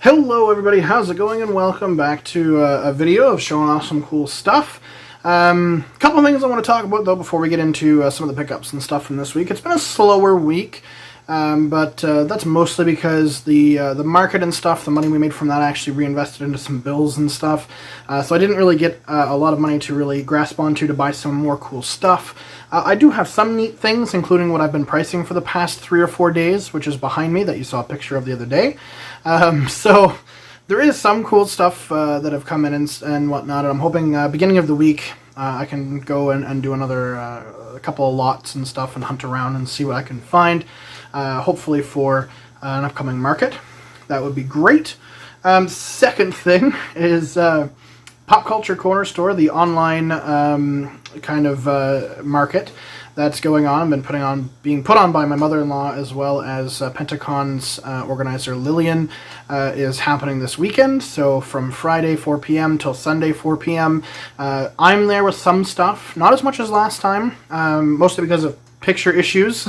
Hello everybody, how's it going, and welcome back to a video of showing off some cool stuff. Couple things I want to talk about though before we get into some of the pickups and stuff from this week. It's been a slower week, but that's mostly because the market and stuff, the money we made from that, I actually reinvested into some bills and stuff. So I didn't really get a lot of money to really grasp onto to buy some more cool stuff. I do have some neat things, including what I've been pricing for the past 3 or 4 days, which is behind me, that you saw a picture of the other day. So there is some cool stuff that have come in and whatnot, and I'm hoping beginning of the week I can go and do another a couple of lots and stuff and hunt around and see what I can find, hopefully for an upcoming market. That would be great. Second thing is Pop Culture Corner Store, the online kind of market that's going on. Being put on by my mother-in-law, as well as Pentacon's organizer Lillian, is happening this weekend. So from Friday 4 p.m. till Sunday 4 p.m. I'm there with some stuff, not as much as last time, mostly because of picture issues.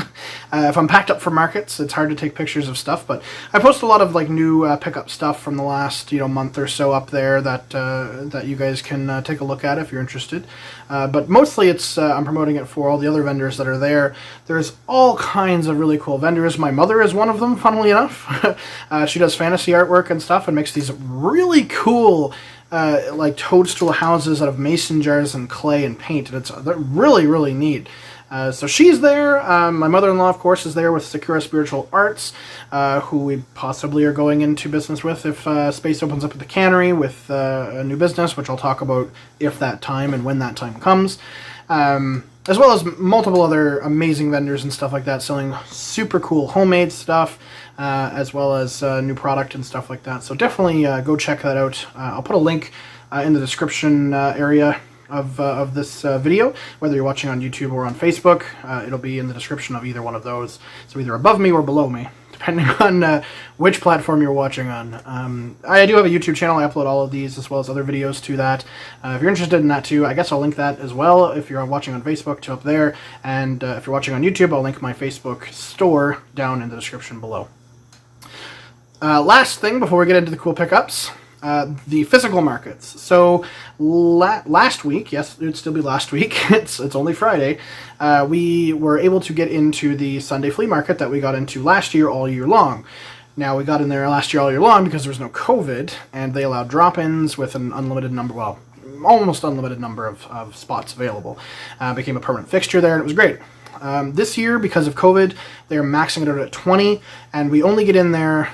If I'm packed up for markets, it's hard to take pictures of stuff, but I post a lot of like new pickup stuff from the last month or so up there that you guys can take a look at if you're interested. But mostly it's I'm promoting it for all the other vendors that are there. There's all kinds of really cool vendors. My mother is one of them, funnily enough. She does fantasy artwork and stuff and makes these really cool like toadstool houses out of mason jars and clay and paint, and they're really, really neat. So she's there. My mother-in-law, of course, is there with Sakura Spiritual Arts, who we possibly are going into business with if space opens up at the cannery with a new business, which I'll talk about if that time and when that time comes. As well as multiple other amazing vendors and stuff like that, selling super cool homemade stuff, as well as new product and stuff like that. So definitely go check that out. I'll put a link in the description area of this video, whether you're watching on YouTube or on Facebook. It'll be in the description of either one of those, so either above me or below me, depending on which platform you're watching on. I do have a YouTube channel. I upload all of these as well as other videos to that. If you're interested in that too, I guess I'll link that as well if you're watching on Facebook to up there, and if you're watching on YouTube, I'll link my Facebook store down in the description below. Last thing before we get into the cool pickups, the physical markets. So last week, yes, it would still be last week, it's only Friday, we were able to get into the Sunday flea market that we got into last year all year long. Now, we got in there last year all year long because there was no COVID, and they allowed drop-ins with an unlimited number, well, almost unlimited number of spots available. Became a permanent fixture there, and it was great. This year, because of COVID, they're maxing it out at 20, and we only get in there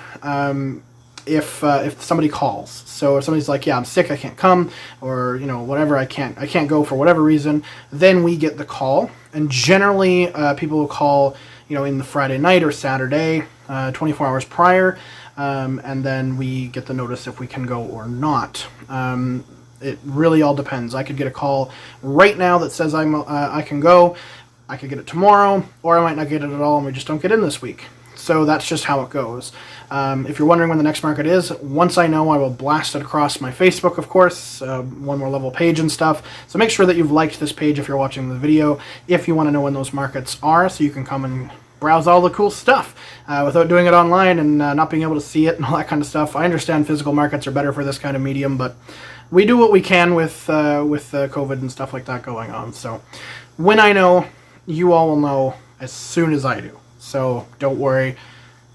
if somebody calls. So if somebody's like, yeah, I'm sick, I can't come, or whatever, I can't go for whatever reason, then we get the call. And generally people will call in the Friday night or Saturday, 24 hours prior, and then we get the notice if we can go or not. It really all depends. I could get a call right now that says I can go. I could get it tomorrow, or I might not get it at all and we just don't get in this week. So that's just how it goes. If you're wondering when the next market is, once I know, I will blast it across my Facebook, of course, One More Level page and stuff. So make sure that you've liked this page if you're watching the video, if you want to know when those markets are, so you can come and browse all the cool stuff without doing it online and not being able to see it and all that kind of stuff. I understand physical markets are better for this kind of medium, but we do what we can with COVID and stuff like that going on. So when I know, you all will know as soon as I do. So don't worry,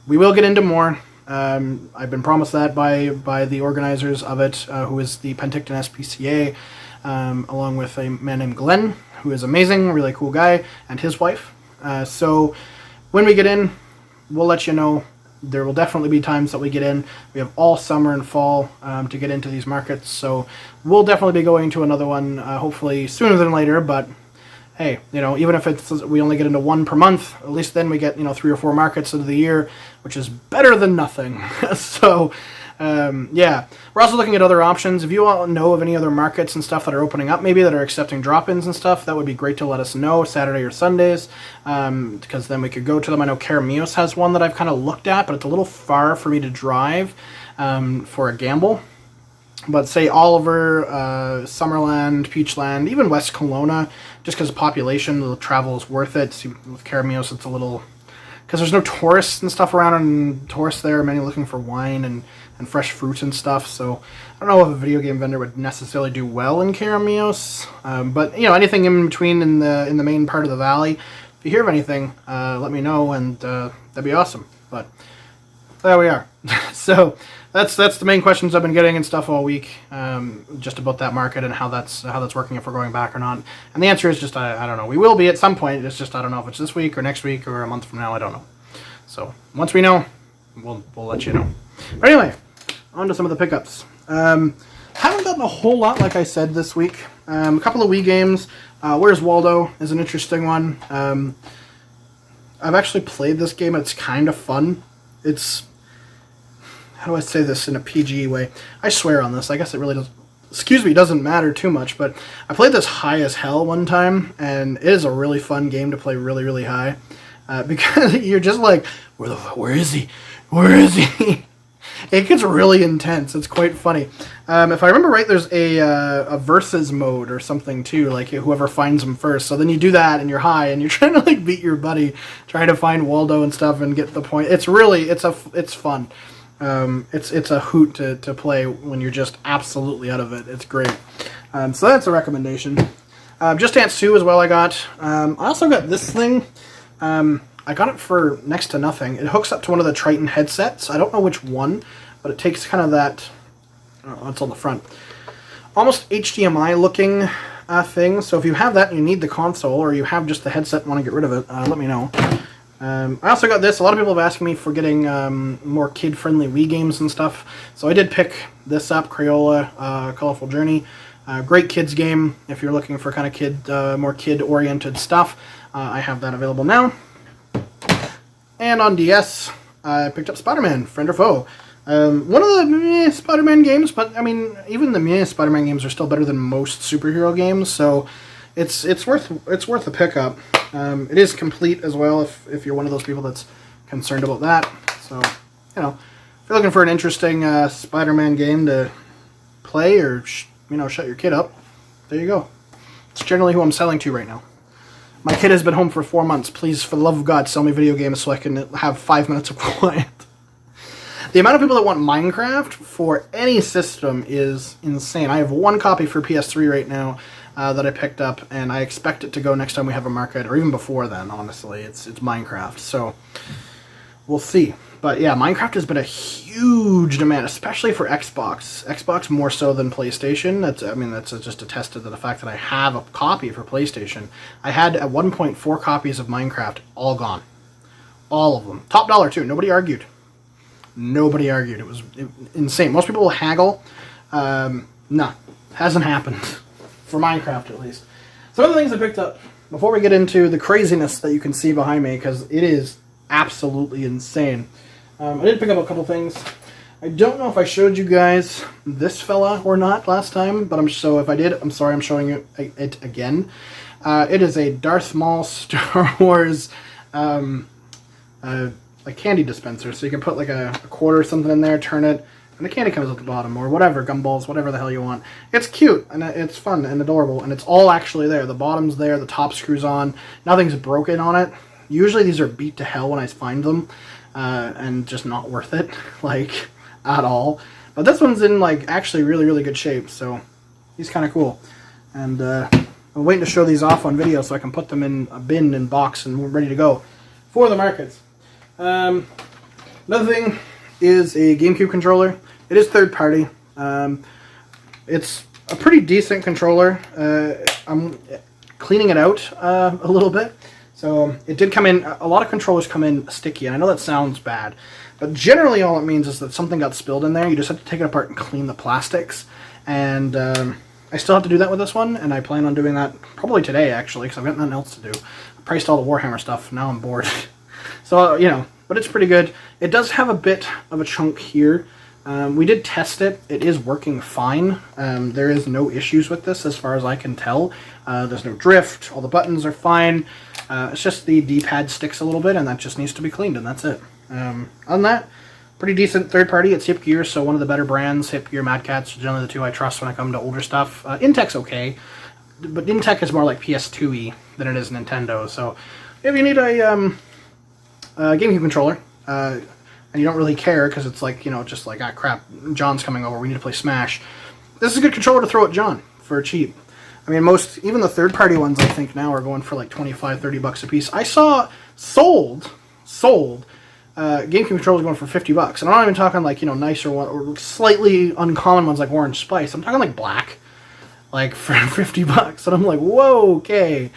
we will get into more. I've been promised that by the organizers of it, who is the Penticton SPCA, along with a man named Glenn, who is amazing, really cool guy, and his wife. So when we get in, we'll let you know. There will definitely be times that we get in. We have all summer and fall to get into these markets, so we'll definitely be going to another one, hopefully sooner than later, but hey, even if we only get into one per month, at least then we get 3 or 4 markets of the year, which is better than nothing. So yeah, we're also looking at other options. If you all know of any other markets and stuff that are opening up, maybe that are accepting drop-ins and stuff, that would be great to let us know, Saturday or Sundays, because then we could go to them. I know Caramios has one that I've kind of looked at, but it's a little far for me to drive for a gamble. But say Oliver, Summerland, Peachland, even West Kelowna, just because of population, the travel is worth it. See, with Caramios, it's a little because there's no tourists and stuff around, and tourists there are many looking for wine and fresh fruit and stuff. So I don't know if a video game vendor would necessarily do well in Karamios, but you know, anything in between in the main part of the valley. If you hear of anything, let me know, and that'd be awesome. But there we are. So that's the main questions I've been getting and stuff all week, just about that market and how that's working, if we're going back or not. And the answer is just I don't know. We will be at some point. It's just I don't know if it's this week or next week or a month from now. I don't know. So once we know, we'll let you know. But anyway, on to some of the pickups. Haven't gotten a whole lot, like I said, this week. A couple of Wii games. Where's Waldo is an interesting one. I've actually played this game. It's kind of fun. It's, how do I say this in a PG way? I swear on this. I guess it really doesn't matter too much, but I played this high as hell one time, and it is a really fun game to play really, really high. Because you're just like, where is he? Where is he? It gets really intense. It's quite funny. If I remember right, there's a versus mode or something too, like whoever finds him first. So then you do that and you're high and you're trying to like beat your buddy, trying to find Waldo and stuff and get the point. It's really, it's fun. It's a hoot to play when you're just absolutely out of it. It's great. So that's a recommendation. Just Dance 2 as well I got. I also got this thing. I got it for next to nothing. It hooks up to one of the Triton headsets. I don't know which one, but it takes kind of that, oh, it's on the front, almost HDMI looking thing. So if you have that and you need the console, or you have just the headset and want to get rid of it, let me know. I also got this. A lot of people have asked me for getting more kid-friendly Wii games and stuff. So I did pick this up, Crayola Colorful Journey. Great kids game if you're looking for kind of more kid-oriented stuff. I have that available now. And on DS, I picked up Spider-Man, Friend or Foe. One of the Spider-Man games, but I mean, even the Spider-Man games are still better than most superhero games, so it's worth a pickup. It is complete as well if you're one of those people that's concerned about that. So, you know, if you're looking for an interesting Spider-Man game to play or shut your kid up, there you go. It's generally who I'm selling to right now. My kid has been home for 4 months. Please, for the love of God, sell me video games so I can have 5 minutes of quiet. The amount of people that want Minecraft for any system is insane. I have one copy for PS3 right now that I picked up, and I expect it to go next time we have a market, or even before then, honestly. It's Minecraft, so we'll see. But yeah, Minecraft has been a huge demand, especially for Xbox. Xbox more so than PlayStation. That's just attested to the fact that I have a copy for PlayStation. I had at one point 4 copies of Minecraft, all gone. All of them. Top dollar too. Nobody argued. Nobody argued. It was insane. Most people will haggle. No, hasn't happened. For Minecraft, at least. Some of the things I picked up, before we get into the craziness that you can see behind me, because it is absolutely insane. I did pick up a couple things. I don't know if I showed you guys this fella or not last time, but if I did, I'm sorry, I'm showing you it again. It is a Darth Maul Star Wars like candy dispenser, so you can put like a quarter or something in there, turn it, and the candy comes at the bottom, or whatever, gumballs, whatever the hell you want. It's cute, and it's fun and adorable, and it's all actually there. The bottom's there, the top screws on, nothing's broken on it. Usually these are beat to hell when I find them, and just not worth it, like, at all. But this one's in, like, actually really, really good shape, so he's kind of cool. And I'm waiting to show these off on video so I can put them in a bin and box and we're ready to go for the markets. Another thing is a Gamecube controller. It is third party. It's a pretty decent controller. I'm cleaning it out a little bit. So it did come in, a lot of controllers come in sticky, and I know that sounds bad, but generally all it means is that something got spilled in there. You just have to take it apart and clean the plastics, and I still have to do that with this one, and I plan on doing that probably today, actually, because I've got nothing else to do. I priced all the Warhammer stuff, now I'm bored. So, but it's pretty good. It does have a bit of a chunk here. We did test it. It is working fine. There is no issues with this as far as I can tell. There's no drift. All the buttons are fine. It's just the D-pad sticks a little bit, and that just needs to be cleaned, and that's it. Other than that, pretty decent third party. It's Hip Gear, so one of the better brands. Hip Gear, Mad Catz, generally the two I trust when I come to older stuff. Intech's okay, but Intech is more like PS2-y than it is Nintendo. So if you need a Gamecube controller. And you don't really care because it's like, just like, ah, crap, John's coming over, we need to play Smash. This is a good controller to throw at John for cheap. I mean, even the third-party ones, I think, now are going for like 25, 30 bucks a piece. I saw sold GameCube controllers going for 50 bucks. And I'm not even talking like, nicer one, or slightly uncommon ones like Orange Spice. I'm talking like black, like for 50 bucks. And I'm like, whoa, okay.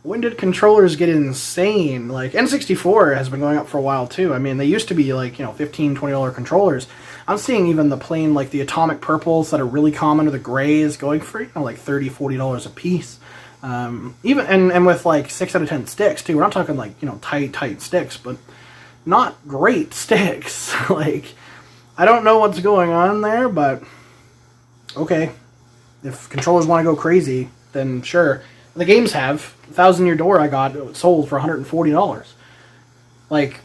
When did controllers get insane? Like, N64 has been going up for a while, too. I mean, they used to be, like, $15, $20 controllers. I'm seeing even the plain, like, the atomic purples that are really common, or the grays, going for, like, $30, $40 a piece. Even, and with, like, 6 out of 10 sticks, too. We're not talking, like, tight sticks, but not great sticks. Like, I don't know what's going on there, but, okay. If controllers want to go crazy, then sure. The games have. 1,000 Year Door I got sold for $140. Like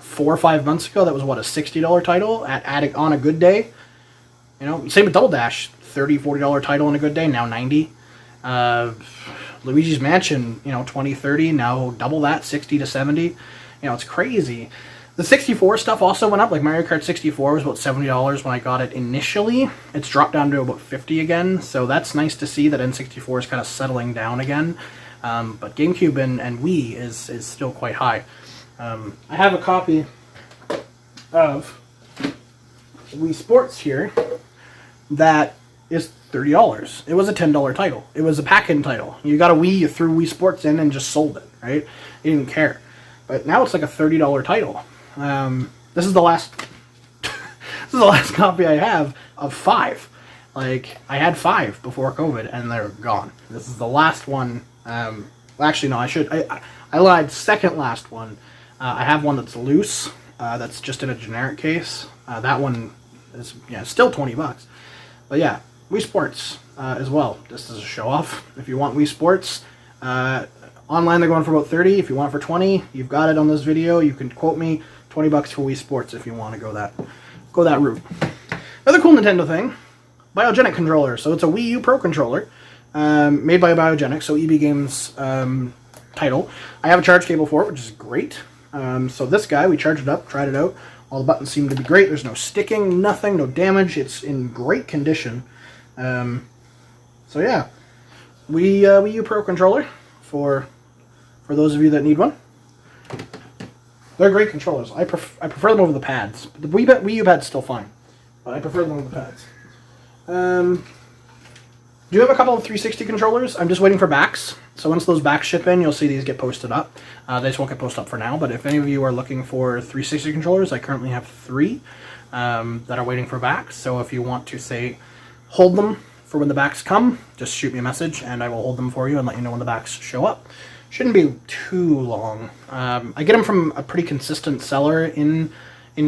4 or 5 months ago, that was what, a $60 title on a good day. Same with Double Dash, $30, $40 title on a good day, now $90. Luigi's Mansion, $20, $30, now double that, $60 to $70. It's crazy. The 64 stuff also went up. Like Mario Kart 64 was about $70 when I got it initially. It's dropped down to about $50 again, so that's nice to see that N64 is kind of settling down again. But GameCube and Wii is still quite high. I have a copy of Wii Sports here that is $30. It was a $10 title. It was a pack-in title. You got a Wii, you threw Wii Sports in and just sold it, right? You didn't care. But now it's like a $30 title. This is the last this is the last copy I have of 5. Like, I had 5 before COVID and they're gone. This is the last one. Actually, no, I lied. Second last one. I have one that's loose. That's just in a generic case. That one is still 20 bucks. But yeah, Wii Sports as well. Just as a show off. If you want Wii Sports, online they're going for about 30. If you want it for 20, you've got it on this video. You can quote me 20 bucks for Wii Sports if you want to go that route. Another cool Nintendo thing, Biogenic Controller. So it's a Wii U Pro controller, made by Biogenic, so EB Games title. I have a charge cable for it, which is great. So this guy, we charged it up, tried it out. All the buttons seem to be great. There's no sticking, nothing, no damage. It's in great condition. So yeah, Wii U Pro controller for those of you that need one. They're great controllers. I prefer them over the pads. The Wii U pad's still fine, but I prefer them over the pads. Do have a couple of 360 controllers. I'm just waiting for backs. So once those backs ship in, you'll see these get posted up. They just won't get posted up for now, but if any of you are looking for 360 controllers, I currently have 3 that are waiting for backs. So if you want to, say, hold them for when the backs come, just shoot me a message and I will hold them for you and let you know when the backs show up. Shouldn't be too long. I get them from a pretty consistent seller in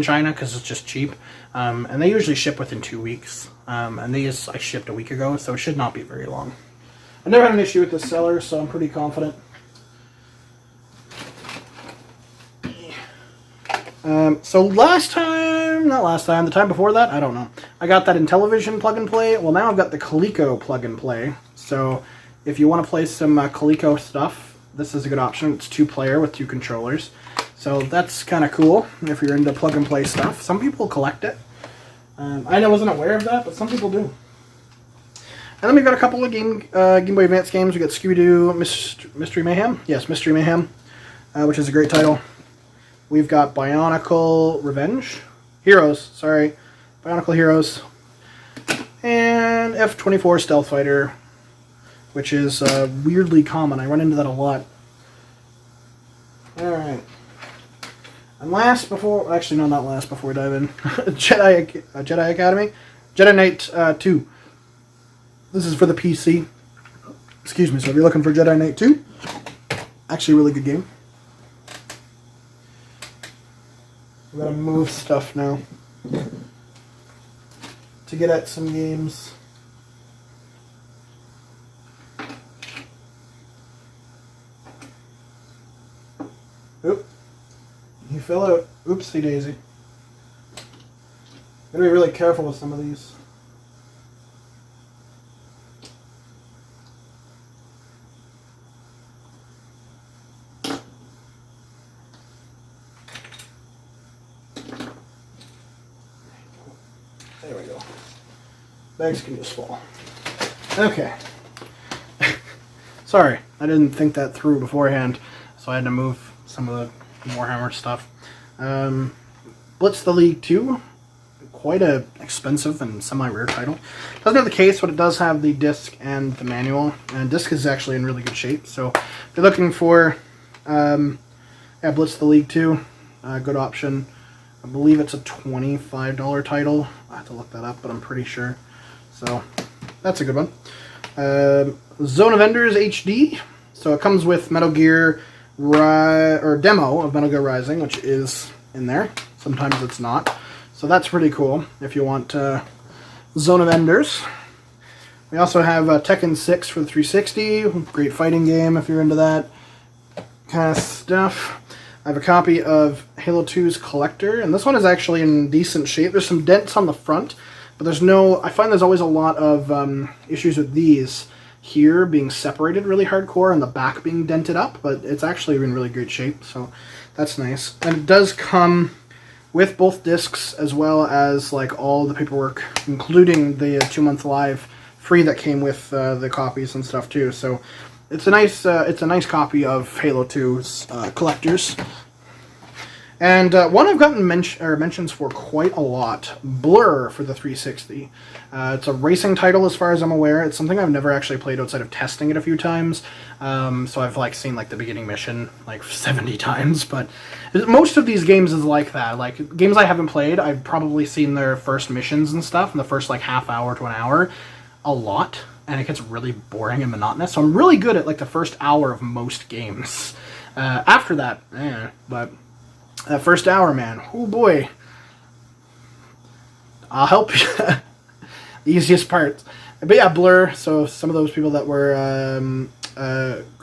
China because it's just cheap, and they usually ship within 2 weeks. And these I shipped a week ago, so it should not be very long. I never had an issue with this seller, so I'm pretty confident. So the time before that, I don't know. I got that Intellivision plug and play. Well, now I've got the Coleco plug and play. So if you want to play some Coleco stuff, this is a good option. It's 2-player with 2 controllers. So that's kind of cool if you're into plug and play stuff. Some people collect it. I wasn't aware of that, but some people do. And then we've got a couple of Game Boy Advance games. We got Scooby-Doo Mystery Mayhem. Yes, Mystery Mayhem, which is a great title. We've got Bionicle Heroes. Bionicle Heroes. And F-24 Stealth Fighter, which is weirdly common. I run into that a lot. Alright. And not last before we dive in, Jedi Academy. Jedi Knight 2. This is for the PC. Excuse me, so if you're looking for Jedi Knight 2, actually a really good game. We gotta move stuff now to get at some games. Oop. He fell out. Oopsie daisy. Gotta be really careful with some of these. There we go. Bags can just fall. Okay. Sorry, I didn't think that through beforehand, so I had to move some of the Warhammer stuff. Blitz the League 2, quite a expensive and semi-rare title. Doesn't have the case, but it does have the disc and the manual, and disc is actually in really good shape. So if you're looking for Blitz the League 2, good option. I believe it's a $25 title. I have to look that up, but I'm pretty sure. So that's a good one. Zone of Enders HD. So it comes with Metal Gear demo of Metal Gear Rising, which is in there. Sometimes it's not. So that's pretty cool if you want Zone of Enders. We also have Tekken 6 for the 360. Great fighting game if you're into that kind of stuff. I have a copy of Halo 2's Collector, and this one is actually in decent shape. There's some dents on the front, but there's no... I find there's always a lot of issues with these here being separated really hardcore and the back being dented up, but it's actually in really great shape, so that's nice. And it does come with both discs as well as like all the paperwork, including the 2-month live free that came with the copies and stuff too. So it's a nice copy of Halo 2's Collectors. And one I've gotten mentions for quite a lot, Blur for the 360. It's a racing title as far as I'm aware. It's something I've never actually played outside of testing it a few times. So I've like seen like the beginning mission like 70 times, but most of these games is like that. Like games I haven't played, I've probably seen their first missions and stuff in the first like half hour to an hour a lot, and it gets really boring and monotonous. So I'm really good at like the first hour of most games. After that, but that first hour, man, oh boy, I'll help you. The easiest part. But yeah, Blur, so some of those people that were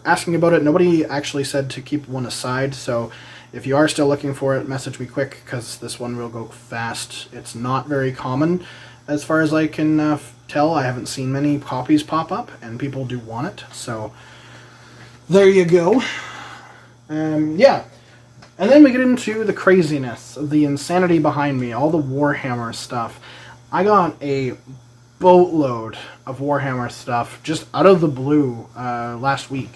asking about it, nobody actually said to keep one aside, so if you are still looking for it, message me quick, because this one will go fast. It's not very common, as far as I can tell. I haven't seen many copies pop up, and people do want it, so there you go. Yeah. And then we get into the craziness, the insanity behind me, all the Warhammer stuff. I got a boatload of Warhammer stuff just out of the blue last week.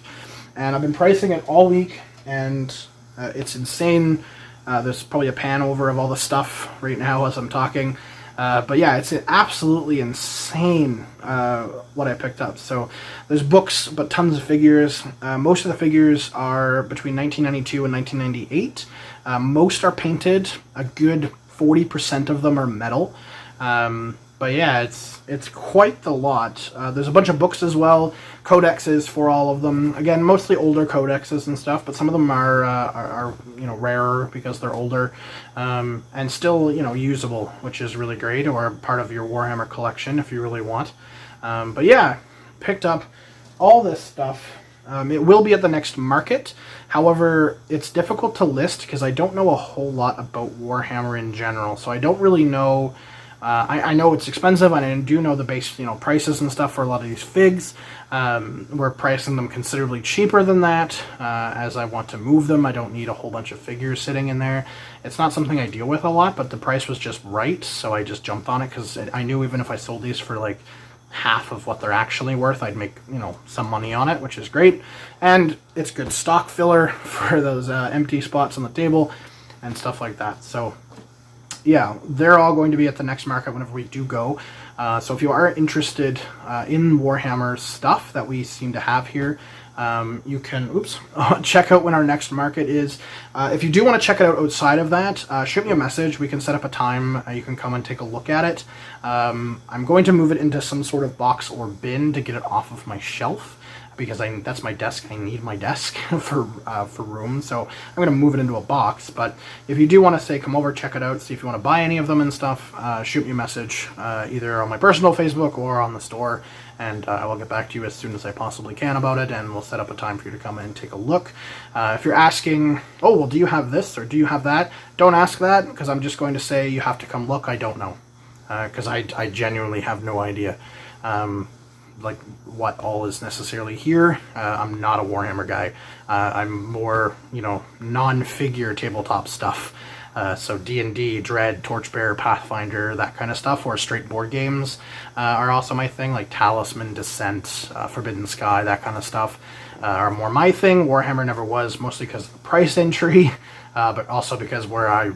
And I've been pricing it all week, and it's insane. There's probably a pan over of all the stuff right now as I'm talking. But yeah, it's absolutely insane what I picked up. So there's books, but tons of figures. Most of the figures are between 1992 and 1998. Most are painted. A good 40% of them are metal. But yeah, it's quite the lot. There's a bunch of books as well, codexes for all of them. Again, mostly older codexes and stuff, but some of them are rarer because they're older, and still usable, which is really great, or part of your Warhammer collection if you really want. But yeah, picked up all this stuff. It will be at the next market. However, it's difficult to list because I don't know a whole lot about Warhammer in general, so I don't really know. I know it's expensive, and I do know the base, prices and stuff for a lot of these figs. We're pricing them considerably cheaper than that, as I want to move them. I don't need a whole bunch of figures sitting in there. It's not something I deal with a lot, but the price was just right, so I just jumped on it, because I knew even if I sold these for like half of what they're actually worth, I'd make, some money on it, which is great. And it's good stock filler for those empty spots on the table and stuff like that. So yeah, they're all going to be at the next market whenever we do go. So if you are interested in Warhammer stuff that we seem to have here, you can check out when our next market is. If you do want to check it out outside of that, shoot me a message. We can set up a time. You can come and take a look at it. I'm going to move it into some sort of box or bin to get it off of my shelf, because that's my desk. I need my desk for room, so I'm going to move it into a box. But if you do want to say come over, check it out, see if you want to buy any of them and stuff, shoot me a message either on my personal Facebook or on the store, and I will get back to you as soon as I possibly can about it, and we'll set up a time for you to come in and take a look. If you're asking, oh, well, do you have this or do you have that? Don't ask that, because I'm just going to say you have to come look. I don't know, because I genuinely have no idea. Like what all is necessarily here. I'm not a Warhammer guy. I'm more, non-figure tabletop stuff. So D&D, Dread, Torchbearer, Pathfinder, that kind of stuff, or straight board games are also my thing, like Talisman, Descent, Forbidden Sky, that kind of stuff are more my thing. Warhammer never was, mostly because of the price entry, but also because where I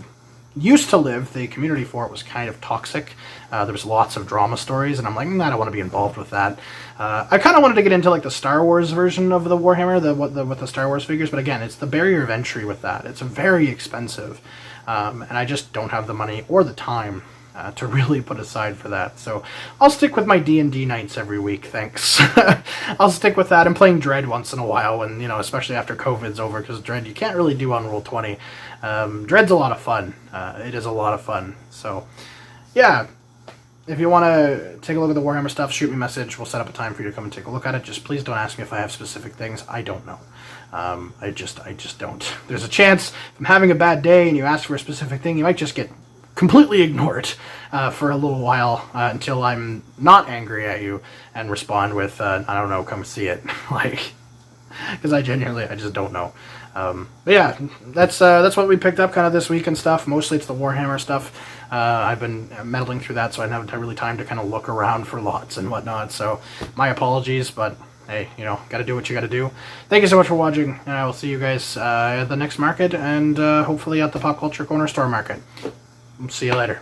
used to live, the community for it was kind of toxic. There was lots of drama stories, and I'm like, I don't want to be involved with that. I kind of wanted to get into like the Star Wars version of the Warhammer, with the Star Wars figures, but again, it's the barrier of entry with that. It's very expensive, and I just don't have the money or the time to really put aside for that. So I'll stick with my D&D nights every week, thanks. I'll stick with that. I'm playing Dread once in a while, and especially after COVID's over, because Dread you can't really do on Roll20. Dread's a lot of fun. It is a lot of fun. So yeah, if you want to take a look at the Warhammer stuff, shoot me a message. We'll set up a time for you to come and take a look at it. Just please don't ask me if I have specific things. I don't know. I just don't. There's a chance if I'm having a bad day and you ask for a specific thing, you might just get completely ignored for a little while until I'm not angry at you and respond with, I don't know, come see it. Because I just don't know. But yeah, that's what we picked up kind of this week and stuff. Mostly it's the Warhammer stuff. I've been meddling through that, so I haven't had really time to kind of look around for lots and whatnot. So my apologies, but hey, got to do what you got to do. Thank you so much for watching, and I will see you guys at the next market, and hopefully at the Pop Culture Corner Store Market. See you later.